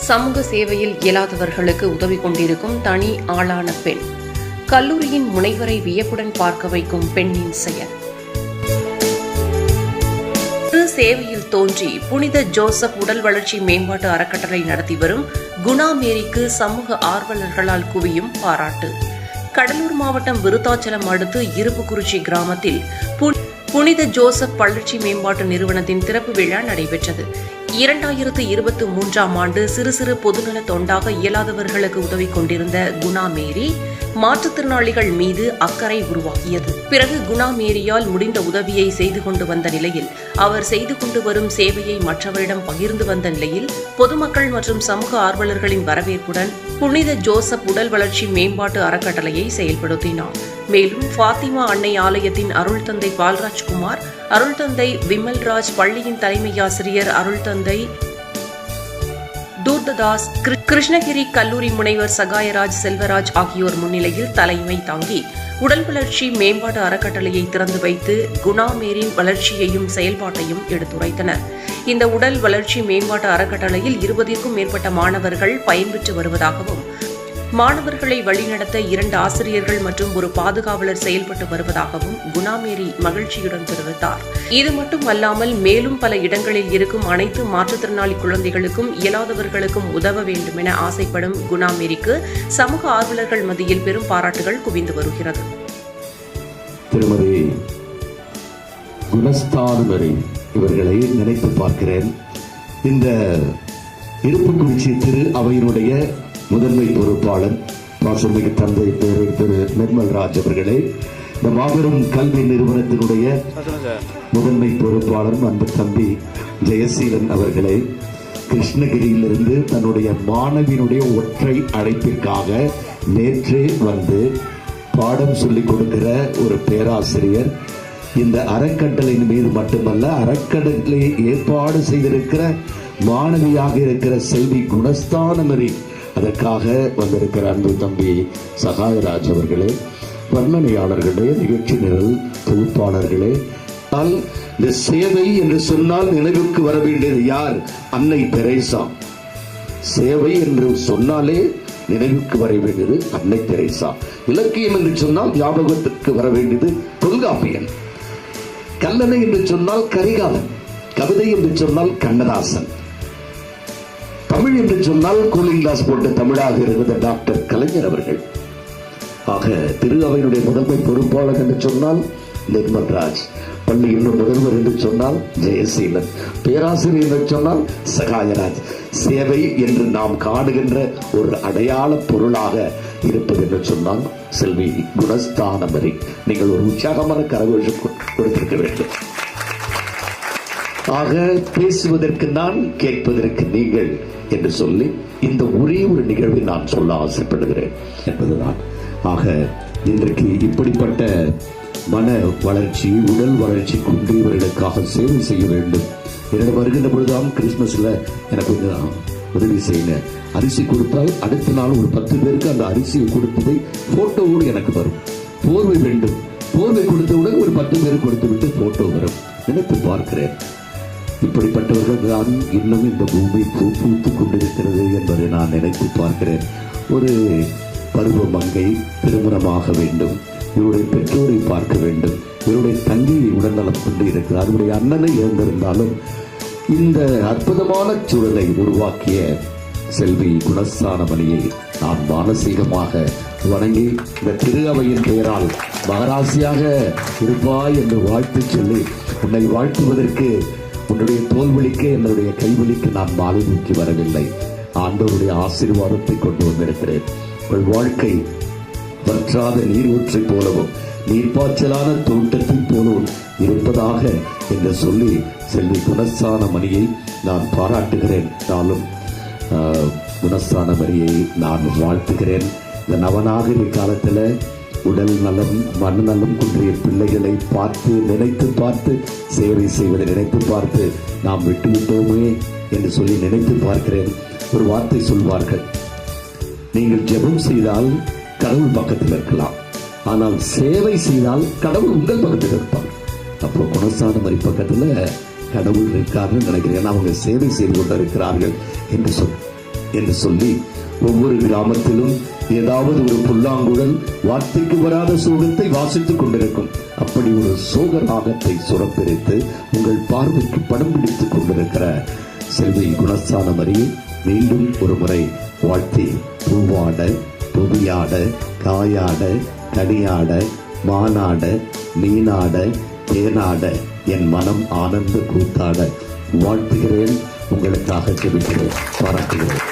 சமூக சேவையில் இயலாதவர்களுக்கு உதவி கொண்டிருக்கும் தனி ஆளான பெண். கல்லூரியின் முனைவரை வியப்புடன் பார்க்க வைக்கும் பெண்ணின் செயல். சேவையில் தோன்றி புனித ஜோசப் உடல் வளர்ச்சி மேம்பாட்டு அறக்கட்டளை நடத்தி வரும் குணா மேரிக்கு சமூக ஆர்வலர்களால் குவியும் பாராட்டு. கடலூர் மாவட்டம் விருத்தாச்சலம் அடுத்து இருப்புக்குறிச்சி கிராமத்தில் புனித ஜோசப் வளர்ச்சி மேம்பாட்டு நிறுவனத்தின் திறப்பு விழா நடைபெற்றது. 2023ஆம் ஆண்டு சிறு சிறு பொதுநல தொண்டாக இயலாதவர்களுக்கு உதவி கொண்டிருந்த குணா மேரி மாற்றுத்திறனாளிகள் மீது அக்கறை உருவாக்கியது. பிறகு குணா மேரியால் முடிந்த உதவியை செய்து கொண்டு வந்த நிலையில் அவர் செய்து கொண்டு வரும் சேவையை மற்றவரிடம் பகிர்ந்து வந்த நிலையில் பொதுமக்கள் மற்றும் சமூக ஆர்வலர்களின் வரவேற்புடன் புனித ஜோசப் உடல் வளர்ச்சி மேம்பாட்டு அறக்கட்டளையை செயல்படுத்தினார். மேலும் ஃபாத்திமா அன்னை ஆலயத்தின் அருள் தந்தை பால்ராஜ்குமார், அருள் தந்தை விமல்ராஜ், பள்ளியின் தலைமை ஆசிரியர் அருள் தந்தை தூர்ததாஸ், கிருஷ்ணகிரி கல்லூரி முனைவர் சகாயராஜ், செல்வராஜ் ஆகியோர் முன்னிலையில் தலைமை தாங்கி உடல் வளர்ச்சி மேம்பாட்டு அறக்கட்டளையை திறந்து வைத்து குணா மேரின் வளர்ச்சியையும் செயல்பாட்டையும் எடுத்துரைத்தனர். இந்த உடல் வளர்ச்சி மேம்பாட்டு அறக்கட்டளையில் 20க்கும் மேற்பட்ட மாணவர்கள் பயன்பெற்று வருவதாகவும், மாணவர்களை வழிநடத்த 2 ஆசிரியர்கள் மற்றும் ஒரு பாதுகாவலர் செயல்பட்டு வருவதாகவும் குணாமேரி மகிழ்ச்சியுடன் தெரிவித்தார். இது மட்டுமல்லாமல் மேலும் பல இடங்களில் இருக்கும் அனைத்து மாற்றுத்திறனாளி குழந்தைகளுக்கும் இயலாதவர்களுக்கும் உதவ வேண்டும் என ஆசைப்படும் குணாமேரிக்கு சமூக ஆர்வலர்கள் மத்தியில் பெரும் பாராட்டுகள் குவிந்து வருகிறது. திருமதி குணஸ்தானமரி இவர்களை நினைத்து பார்க்கிறேன். இந்த இருப்புக்குறிச்சி திரு அவையினுடைய முதன்மை பொறுப்பாளர் பாசமிகு தந்தை பேரை திரு நிர்மல்ராஜ் அவர்களே, இந்த மாபெரும் கல்வி நிறுவனத்தினுடைய முதன்மை பொறுப்பாளர் அன்பு தம்பி ஜெயசீலன் அவர்களே, கிருஷ்ணகிரியிலிருந்து தன்னுடைய மாணவியினுடைய ஒற்றை அழைப்பிற்காக நேற்றே வந்து பாடம் சொல்லிக் கொடுக்கிற ஒரு பேராசிரியர், இந்த அறக்கட்டளையின் மீது மட்டுமல்ல அறக்கட்டளை ஏற்பாடு செய்திருக்கிற மாணவியாக இருக்கிற செல்வி குணஸ்தானமரி, அதற்காக வந்திருக்கிற அன்பு தம்பி சகாயராஜ் அவர்களே, வர்ணனையாளர்களே, நிகழ்ச்சி நிரல் தொகுப்பாளர்களே, இந்த சேவை என்று சொன்னால் நினைவுக்கு வர வேண்டியது யார்? அன்னை தெரேசா. சேவை என்று சொன்னாலே நினைவுக்கு வர வேண்டியது அன்னை தெரேசா. இலக்கியம் என்று சொன்னால் ஞாபகத்திற்கு வர வேண்டியது தொல்காப்பியன். கல்லணை என்று சொன்னால் கரிகாலன். கவிதை என்று சொன்னால் கண்ணதாசன். தமிழ் என்று சொன்னால் கூலிங் கிளாஸ் போட்ட தமிழாக இருந்த டாக்டர் கலைஞர் அவர்கள். ஆக திரு அவையினுடைய முதன்மை பொறுப்பாளர் என்று சொன்னால் நிர்மல்ராஜ், பள்ளியின் முதல்வர் என்று சொன்னால் ஜெயசீலன், பேராசிரியர் என்று சொன்னால் சகாயராஜ். சேவை என்று நாம் காணுகின்ற ஒரு அடையாள பொருளாக இருப்பது என்று சொன்னால் செல்வி குணஸ்தானமரி. நீங்கள் ஒரு உற்சாகமான கரகோஷம் கொடுத்திருக்க வேண்டும். ஆக பேசுவதற்கு நான், கேட்பதற்கு நீங்கள் என்று சொல்லி இந்த ஒரே ஒரு நிகழ்வை நான் சொல்ல ஆசைப்படுகிறேன் என்பதுதான். ஆக இன்றைக்கு இப்படிப்பட்ட மன வளர்ச்சி, உடல் வளர்ச்சி கொண்டு இவர்களுக்காக சேவை செய்ய வேண்டும். என்னிடம் வருகின்ற பொழுதுதான் கிறிஸ்துமஸ்ல எனக்கு கொஞ்சம் உதவி செய்யுங்க, அரிசி கொடுத்தால் அடுத்த நாள் ஒரு 10 பேருக்கு அந்த அரிசியை கொடுத்ததை போட்டோவோடு எனக்கு வரும். போர்வை வேண்டும், போர்வை கொடுத்தவுடன் ஒரு 10 பேருக்கு கொடுத்து விட்டு போட்டோ வரும். நினைத்து பார்க்கிறேன், இப்படிப்பட்டவர்கள் தான் இன்னும் இந்த பூமி பூத்துக் கொண்டிருக்கிறது என்பதை நான் நினைத்து பார்க்கிறேன். ஒரு பருவ மங்கை திருமணமாக வேண்டும், இவருடைய பெற்றோரை பார்க்க வேண்டும், இவருடைய தங்கி உடல்நலம் கொண்டு இருக்கிறார், இவருடைய அண்ணனை இழந்திருந்தாலும் இந்த அற்புதமான சூழலை உருவாக்கிய செல்வி குணஸ்தானமணியை நான் மானசீகமாக வணங்கி இந்த திரு அவையின் பெயரால் மகராசியாக இருப்பாய் என்று வாழ்த்து சொல்லி, உன்னை வாழ்த்துவதற்கு உன்னுடைய தோல்வழிக்கு என்னுடைய கைவழிக்கு நான் மாலை நோக்கி வரவில்லை, ஆண்டவருடைய ஆசீர்வாதத்தை கொண்டு வந்திருக்கிறேன். உங்கள் வாழ்க்கை வற்றாத நீரூற்றை போலவும் நீர்ப்பாய்ச்சலான தோட்டத்தை போலவும் இருப்பதாக என்று சொல்லி செல்வி குணஸ்தானமணியை நான் பாராட்டுகிறேன். நானும் குணஸ்தானமணியை நான் வாழ்த்துகிறேன். இந்த நவநாகரிக காலத்தில் உடல் நலம் மனநலம் குன்றிய பிள்ளைகளை பார்த்து நினைத்து பார்த்து சேவை செய்வதை நினைத்து பார்த்து நாம் விட்டுவிட்டோமே என்று சொல்லி நினைத்து பார்க்கிறேன். ஒரு வார்த்தை சொல்வார்கள், நீங்கள் ஜெபம் செய்தால் கடவுள் பக்கத்தில் இருக்கலாம், ஆனால் சேவை செய்தால் கடவுள் உங்கள் பக்கத்தில் இருப்பார். அப்போ குணஸ்தானமரி பக்கத்தில் கடவுள் இருக்காருன்னு நினைக்கிறேன். அவங்க சேவை செய்து கொண்டு இருக்கிறார்கள் என்று சொல். என்று சொல்லி ஒவ்வொரு கிராமத்திலும் ஏதாவது ஒரு புல்லாங்குழல் வார்த்தைக்கு வராத சோகத்தை வாசித்துக் கொண்டிருக்கும். அப்படி ஒரு சோக ராகத்தை சுரப்பிரித்து உங்கள் பார்வைக்கு படம் பிடித்துக் கொண்டிருக்கிற செல்வி குணஸ்தானமரியை மீண்டும் ஒரு முறை வாழ்த்தி, பூவாட, புவியாட, காயாட, கனியாட, மானாட, மீனாட, தேனாட, என் மனம் ஆனந்த கூத்தாட வாழ்த்துகிறேன். உங்களுக்காக ஜெபிக்கிறேன், பாராட்டுகிறேன்.